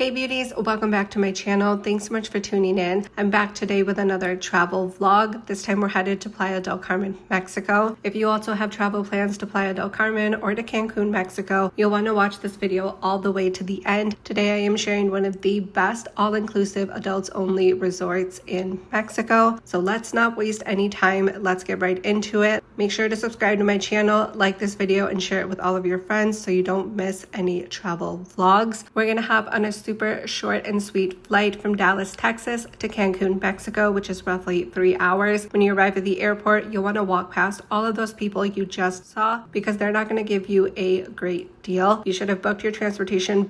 Hey beauties, welcome back to my channel. Thanks so much for tuning in. I'm back today with another travel vlog. This time we're headed to Playa del Carmen, Mexico. If you also have travel plans to Playa del Carmen or to Cancun, Mexico, you'll want to watch this video all the way to the end. Today I am sharing one of the best all-inclusive adults only resorts in Mexico. So let's not waste any time. Let's get right into it. Make sure to subscribe to my channel, like this video, and share it with all of your friends so you don't miss any travel vlogs. We're gonna hop on a super short and sweet flight from Dallas, Texas to Cancun, Mexico, which is roughly 3 hours. When you arrive at the airport, you'll want to walk past all of those people you just saw because they're not going to give you a great deal. You should have booked your transportation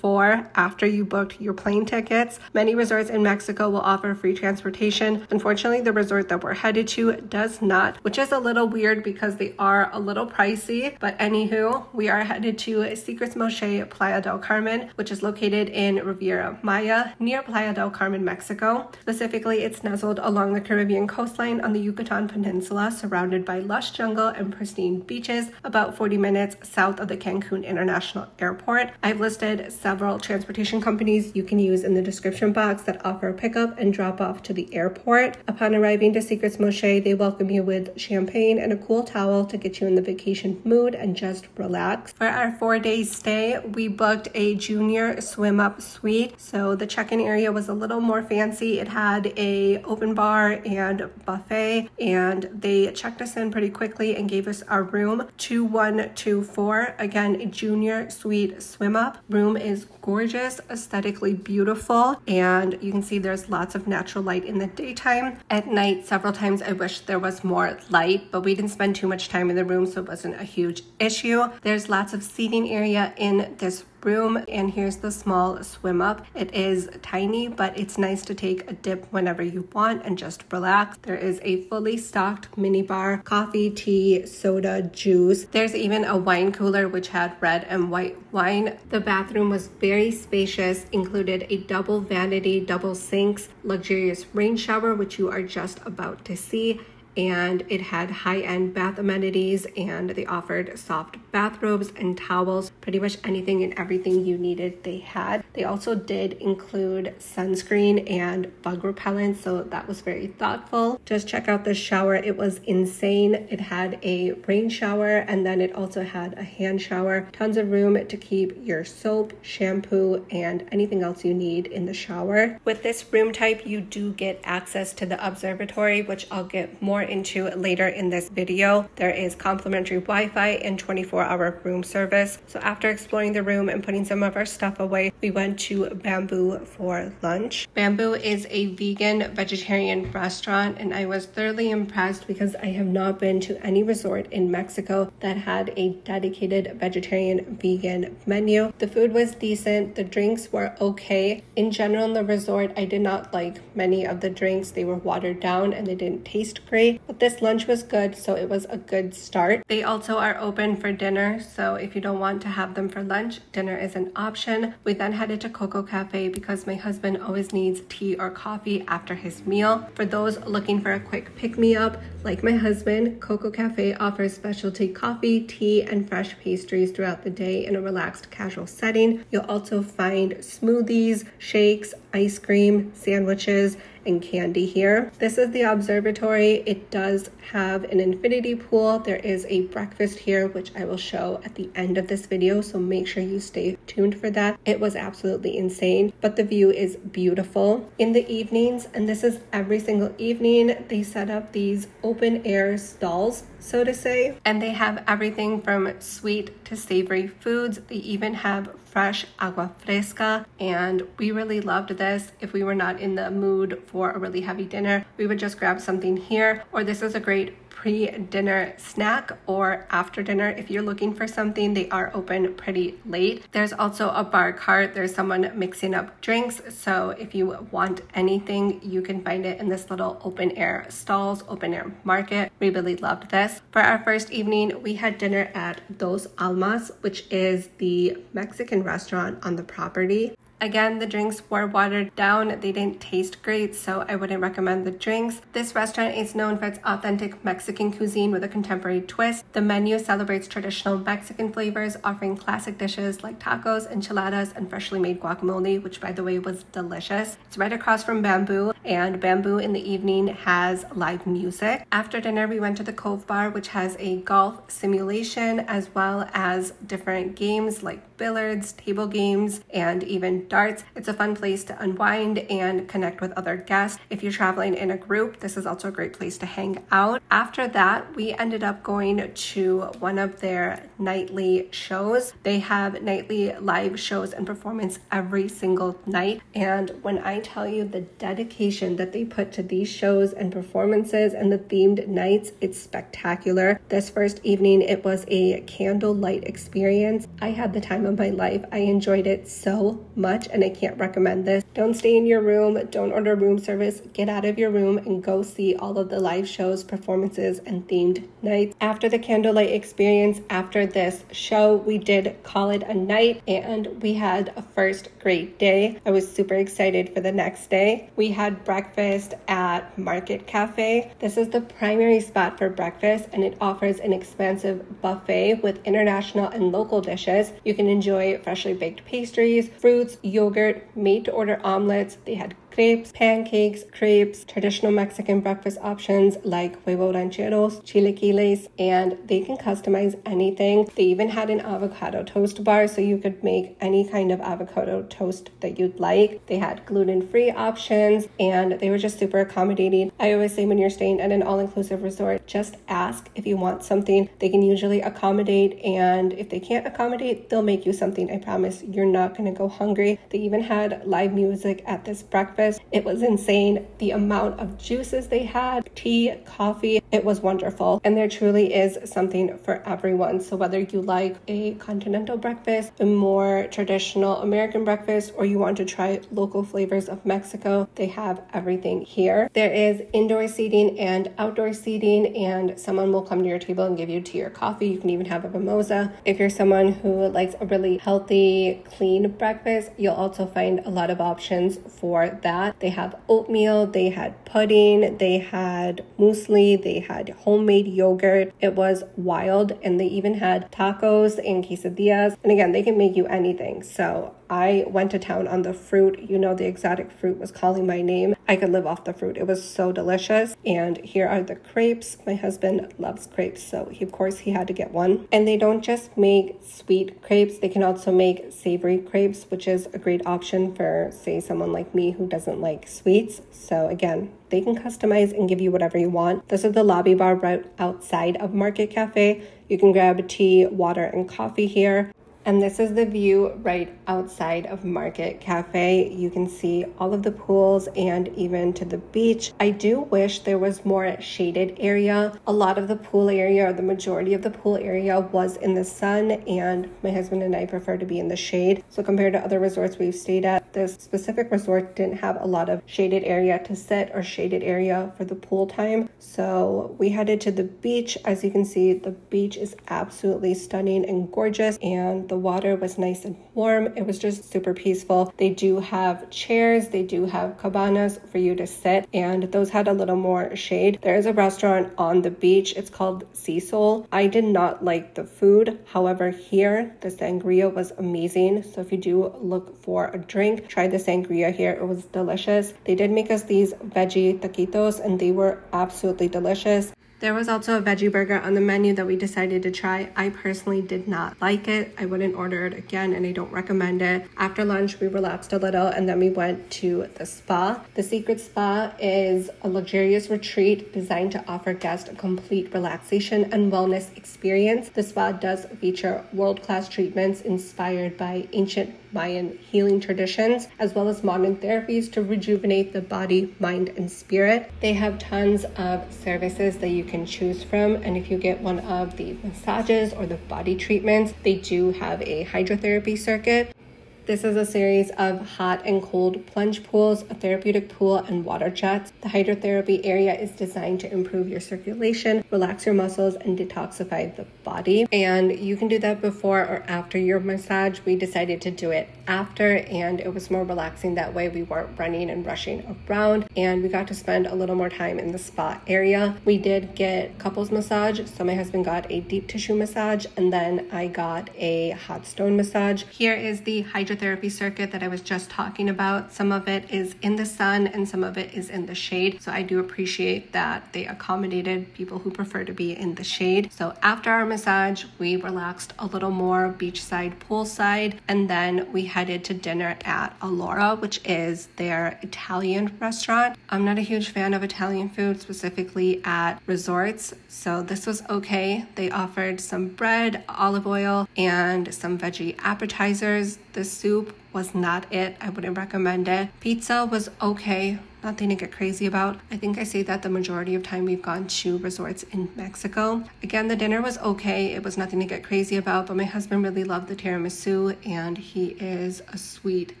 after you booked your plane tickets. Many resorts in Mexico will offer free transportation. Unfortunately, the resort that we're headed to does not, which is a little weird because they are a little pricey. But anywho, we are headed to Secrets Moxche Playa del Carmen, which is located in Riviera Maya near Playa del Carmen, Mexico. Specifically, it's nestled along the Caribbean coastline on the Yucatan Peninsula, surrounded by lush jungle and pristine beaches, about 40 minutes south of the Cancun International Airport. I've listed several transportation companies you can use in the description box that offer pickup and drop off to the airport. Upon arriving to Secrets Moxche, they welcome you with champagne and a cool towel to get you in the vacation mood and just relax. For our 4-day stay, we booked a junior swim up suite. So the check-in area was a little more fancy. It had a open bar and buffet, and they checked us in pretty quickly and gave us our room 2124. Again, a junior suite swim up. Room is gorgeous, aesthetically beautiful, and you can see there's lots of natural light in the daytime. At night, several times I wish there was more light, but we didn't spend too much time in the room, so it wasn't a huge issue. There's lots of seating area in this room, and here's the small swim up. It is tiny, but it's nice to take a dip whenever you want and just relax. There is a fully stocked mini bar, coffee, tea, soda, juice. There's even a wine cooler which had red and white wine. The bathroom was very spacious, included a double vanity, double sinks, luxurious rain shower, which you are just about to see, and it had high-end bath amenities, and they offered soft bathrobes and towels. Pretty much anything and everything you needed they had. They also did include sunscreen and bug repellent, so that was very thoughtful. Just check out the shower. It was insane. It had a rain shower, and then it also had a hand shower. Tons of room to keep your soap, shampoo, and anything else you need in the shower. With this room type, you do get access to the Observatory, which I'll get more into later in this video. There is complimentary Wi-Fi and 24-hour room service. So after exploring the room and putting some of our stuff away, we went to Bamboo for lunch. Bamboo is a vegan vegetarian restaurant, and I was thoroughly impressed because I have not been to any resort in Mexico that had a dedicated vegetarian vegan menu. The food was decent. The drinks were okay. In general, in the resort, I did not like many of the drinks. They were watered down and they didn't taste great. But this lunch was good, so it was a good start. They also are open for dinner, so if you don't want to have them for lunch, dinner is an option. We then headed to Coco Cafe because my husband always needs tea or coffee after his meal. For those looking for a quick pick-me-up, like my husband, Coco Cafe offers specialty coffee, tea, and fresh pastries throughout the day in a relaxed, casual setting. You'll also find smoothies, shakes, ice cream, sandwiches, and candy here. This is the Observatory. It does have an infinity pool. There is a breakfast here, which I will show at the end of this video, so make sure you stay tuned for that. It was absolutely insane, but the view is beautiful. In the evenings, and this is every single evening, they set up these open air stalls, so to say, and they have everything from sweet to savory foods. They even have fresh agua fresca, and we really loved this. If we were not in the mood for a really heavy dinner, we would just grab something here, or this is a great pre-dinner snack or after dinner. If you're looking for something, they are open pretty late. There's also a bar cart. There's someone mixing up drinks, so if you want anything, you can find it in this little open air stalls, open air market. We really loved this. For our first evening, we had dinner at Dos Almas, which is the Mexican restaurant on the property. Again, the drinks were watered down. They didn't taste great, so I wouldn't recommend the drinks. This restaurant is known for its authentic Mexican cuisine with a contemporary twist. The menu celebrates traditional Mexican flavors, offering classic dishes like tacos, enchiladas, and freshly made guacamole, which by the way was delicious. It's right across from Bamboo, and Bamboo in the evening has live music. After dinner, we went to the Cove Bar, which has a golf simulation as well as different games like billiards, table games, and even darts. It's a fun place to unwind and connect with other guests. If you're traveling in a group, this is also a great place to hang out. After that, we ended up going to one of their nightly shows. They have nightly live shows and performance every single night. And when I tell you the dedication that they put to these shows and performances and the themed nights, it's spectacular. This first evening, it was a candlelight experience. I had the time of my life. I enjoyed it so much, and I can't recommend this. Don't stay in your room. Don't order room service. Get out of your room and go see all of the live shows, performances, and themed nights. After the candlelight experience, after this show, we did call it a night, and we had a first great day. I was super excited for the next day. We had breakfast at Market Cafe. This is the primary spot for breakfast, and it offers an expansive buffet with international and local dishes. You can enjoy freshly baked pastries, fruits, yogurt, made-to-order omelets. They had crepes, pancakes, crepes, traditional Mexican breakfast options like huevo rancheros, chilaquiles, and they can customize anything. They even had an avocado toast bar, so you could make any kind of avocado toast that you'd like. They had gluten-free options, and they were just super accommodating. I always say when you're staying at an all-inclusive resort, just ask if you want something. They can usually accommodate, and if they can't accommodate, they'll make you something. I promise you're not going to go hungry. They even had live music at this breakfast. It was insane. The amount of juices they had, tea, coffee, it was wonderful. And there truly is something for everyone. So whether you like a continental breakfast, a more traditional American breakfast, or you want to try local flavors of Mexico, they have everything here. There is indoor seating and outdoor seating, and someone will come to your table and give you tea or coffee. You can even have a mimosa. If you're someone who likes a really healthy, clean breakfast, you'll also find a lot of options for that. They have oatmeal, they had pudding, they had muesli, they had homemade yogurt. It was wild, and they even had tacos and quesadillas. And again, they can make you anything. So I went to town on the fruit. You know, the exotic fruit was calling my name. I could live off the fruit. It was so delicious. And here are the crepes. My husband loves crepes, so of course he had to get one. And they don't just make sweet crepes. They can also make savory crepes, which is a great option for, say, someone like me who doesn't like sweets. So again, they can customize and give you whatever you want. This is the lobby bar right outside of Market Cafe. You can grab tea, water, and coffee here. And this is the view right outside of Market Cafe. You can see all of the pools and even to the beach. I do wish there was more shaded area. A lot of the pool area, or the majority of the pool area, was in the sun, and my husband and I prefer to be in the shade. So compared to other resorts we've stayed at, this specific resort didn't have a lot of shaded area to sit or shaded area for the pool time. So we headed to the beach. As you can see, the beach is absolutely stunning and gorgeous, and the water was nice and warm. It was just super peaceful. They do have chairs, they do have cabanas for you to sit, and those had a little more shade. There is a restaurant on the beach. It's called Sea Soul. I did not like the food. However, here the sangria was amazing. So if you do look for a drink, try the sangria here. It was delicious. They did make us these veggie taquitos, and they were absolutely delicious. There was also a veggie burger on the menu that we decided to try. I personally did not like it. I wouldn't order it again, and I don't recommend it. After lunch, we relaxed a little, and then we went to the spa. The Secret Spa is a luxurious retreat designed to offer guests a complete relaxation and wellness experience. The spa does feature world-class treatments inspired by ancient Mayan healing traditions, as well as modern therapies to rejuvenate the body, mind, and spirit. They have tons of services that you can choose from, and if you get one of the massages or the body treatments, they do have a hydrotherapy circuit. This is a series of hot and cold plunge pools, a therapeutic pool, and water jets. The hydrotherapy area is designed to improve your circulation, relax your muscles, and detoxify the body. And you can do that before or after your massage. We decided to do it after, and it was more relaxing that way. We weren't running and rushing around, and we got to spend a little more time in the spa area. We did get couples massage, so my husband got a deep tissue massage, and then I got a hot stone massage. Here is the hydrotherapy circuit that I was just talking about. Some of it is in the sun and some of it is in the shade, so I do appreciate that they accommodated people who prefer to be in the shade. So after our massage, we relaxed a little more beachside, poolside, and then we headed to dinner at Allora, which is their Italian restaurant. I'm not a huge fan of Italian food, specifically at resorts, so this was okay. They offered some bread, olive oil, and some veggie appetizers. The soup was not it. I wouldn't recommend it. Pizza was okay. Nothing to get crazy about. I think I say that the majority of time we've gone to resorts in Mexico. Again, the dinner was okay. It was nothing to get crazy about, but my husband really loved the tiramisu, and he is a sweet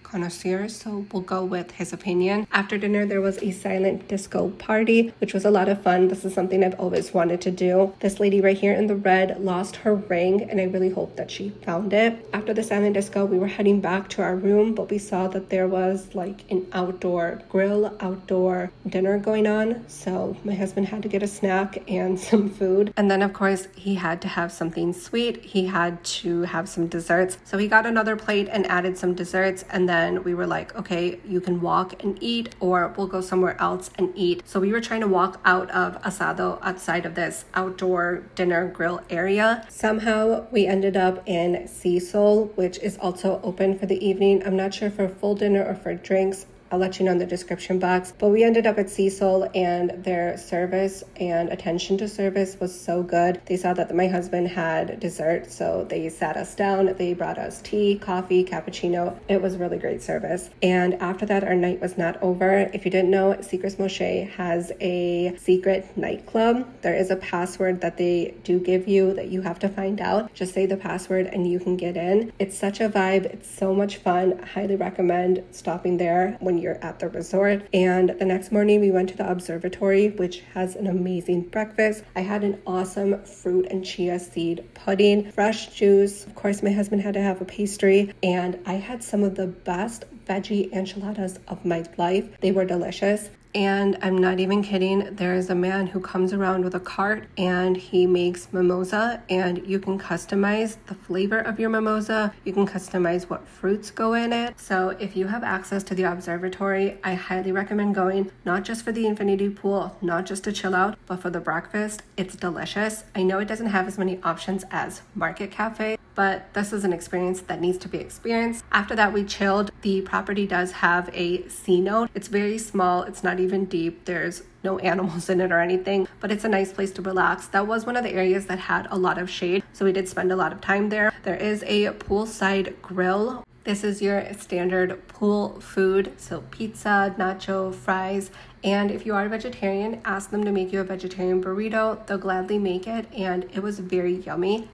connoisseur, so we'll go with his opinion. After dinner, there was a silent disco party, which was a lot of fun. This is something I've always wanted to do. This lady right here in the red lost her ring, and I really hope that she found it. After the silent disco, we were heading back to our room, but we saw that there was like an outdoor grill, outdoor dinner going on, so my husband had to get a snack and some food, and then of course he had to have something sweet. He had to have some desserts, so he got another plate and added some desserts, and then we were like, okay, you can walk and eat, or we'll go somewhere else and eat. So we were trying to walk out of Asado, outside of this outdoor dinner grill area. Somehow we ended up in Cecil, which is also open for the evening. I'm not sure for full dinner or for drinks. I'll let you know in the description box. But we ended up at Cecil, and their service and attention to service was so good. They saw that my husband had dessert, so they sat us down. They brought us tea, coffee, cappuccino. It was really great service. And after that, our night was not over. If you didn't know, Secret Moxche has a secret nightclub. There is a password that they do give you that you have to find out. Just say the password and you can get in. It's such a vibe. It's so much fun. I highly recommend stopping there when you're at the resort. And the next morning we went to the Observatory, which has an amazing breakfast. I had an awesome fruit and chia seed pudding, fresh juice. Of course, my husband had to have a pastry, and I had some of the best veggie enchiladas of my life. They were delicious. And I'm not even kidding, there is a man who comes around with a cart and he makes mimosa, and you can customize the flavor of your mimosa. You can customize what fruits go in it. So if you have access to the Observatory, I highly recommend going, not just for the infinity pool, not just to chill out, but for the breakfast. It's delicious. I know it doesn't have as many options as Market Cafe, but this is an experience that needs to be experienced. After that, we chilled. The property does have a cenote. It's very small. It's not even deep. There's no animals in it or anything, but it's a nice place to relax. That was one of the areas that had a lot of shade, so we did spend a lot of time there. There is a poolside grill. This is your standard pool food, so pizza, nacho, fries, and if you are a vegetarian, ask them to make you a vegetarian burrito. They'll gladly make it, and it was very yummy.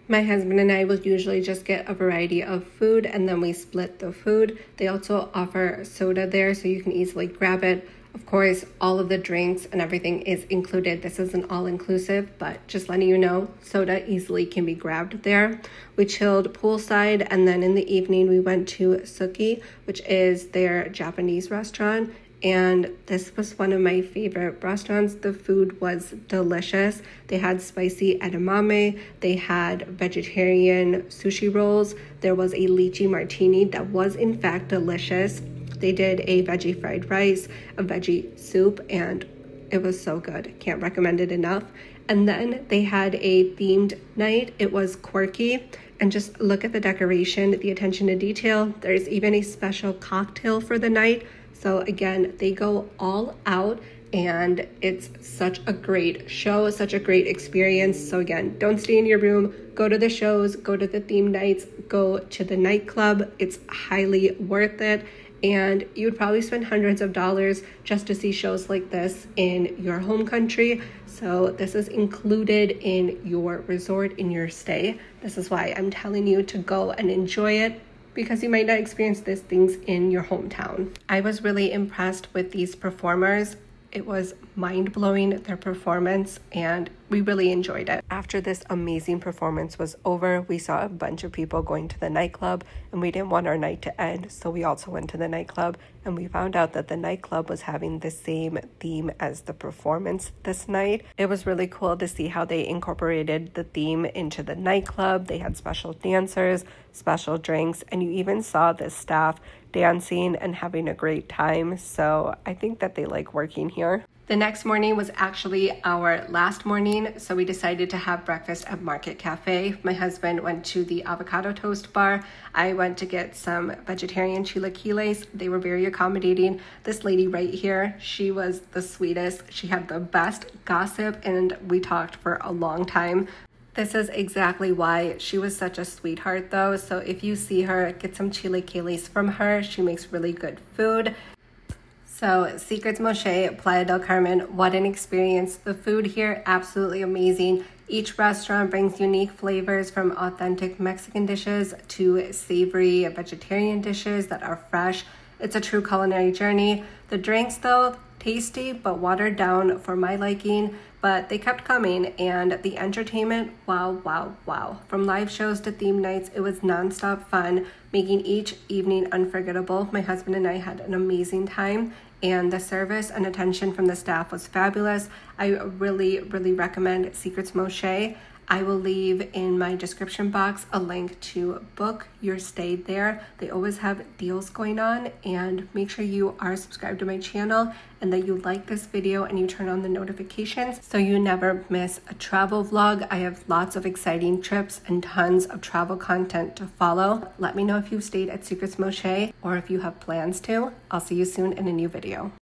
My husband and I will usually just get a variety of food, and then we split the food. They also offer soda there, so you can easily grab it. Of course, all of the drinks and everything is included. This isn't all-inclusive, but just letting you know, soda easily can be grabbed there. We chilled poolside, and then in the evening we went to Suki, which is their Japanese restaurant. And this was one of my favorite restaurants. The food was delicious. They had spicy edamame. They had vegetarian sushi rolls. There was a lychee martini that was in fact delicious. They did a veggie fried rice, a veggie soup, and it was so good. Can't recommend it enough. And then they had a themed night. It was quirky. And just look at the decoration, the attention to detail. There's even a special cocktail for the night. So again, they go all out, and it's such a great show, such a great experience. So again, don't stay in your room, go to the shows, go to the theme nights, go to the nightclub. It's highly worth it. And you would probably spend hundreds of dollars just to see shows like this in your home country. So this is included in your resort, in your stay. This is why I'm telling you to go and enjoy it, because you might not experience these things in your hometown. I was really impressed with these performers. It was mind-blowing, their performance, and we really enjoyed it. After this amazing performance was over, we saw a bunch of people going to the nightclub, and we didn't want our night to end, so we also went to the nightclub, and we found out that the nightclub was having the same theme as the performance this night. It was really cool to see how they incorporated the theme into the nightclub. They had special dancers, special drinks, and you even saw the staff dancing and having a great time. So I think that they like working here. The next morning was actually our last morning, so we decided to have breakfast at Market Cafe. My husband went to the avocado toast bar. I went to get some vegetarian chilaquiles. They were very accommodating. This lady right here, she was the sweetest. She had the best gossip, and we talked for a long time. This is exactly why she was such a sweetheart though. So if you see her, get some chilaquiles from her. She makes really good food. So Secrets Moxche, Playa del Carmen, what an experience. The food here, absolutely amazing. Each restaurant brings unique flavors from authentic Mexican dishes to savory vegetarian dishes that are fresh. It's a true culinary journey. The drinks though, tasty but watered down for my liking, but they kept coming. And the entertainment, wow. From live shows to theme nights, it was nonstop fun, making each evening unforgettable. My husband and I had an amazing time, and the service and attention from the staff was fabulous. I really recommend Secrets Moxche. I will leave in my description box a link to book your stay there. They always have deals going on, and make sure you are subscribed to my channel and that you like this video and you turn on the notifications so you never miss a travel vlog. I have lots of exciting trips and tons of travel content to follow. Let me know if you've stayed at Secrets Moxche or if you have plans to. I'll see you soon in a new video.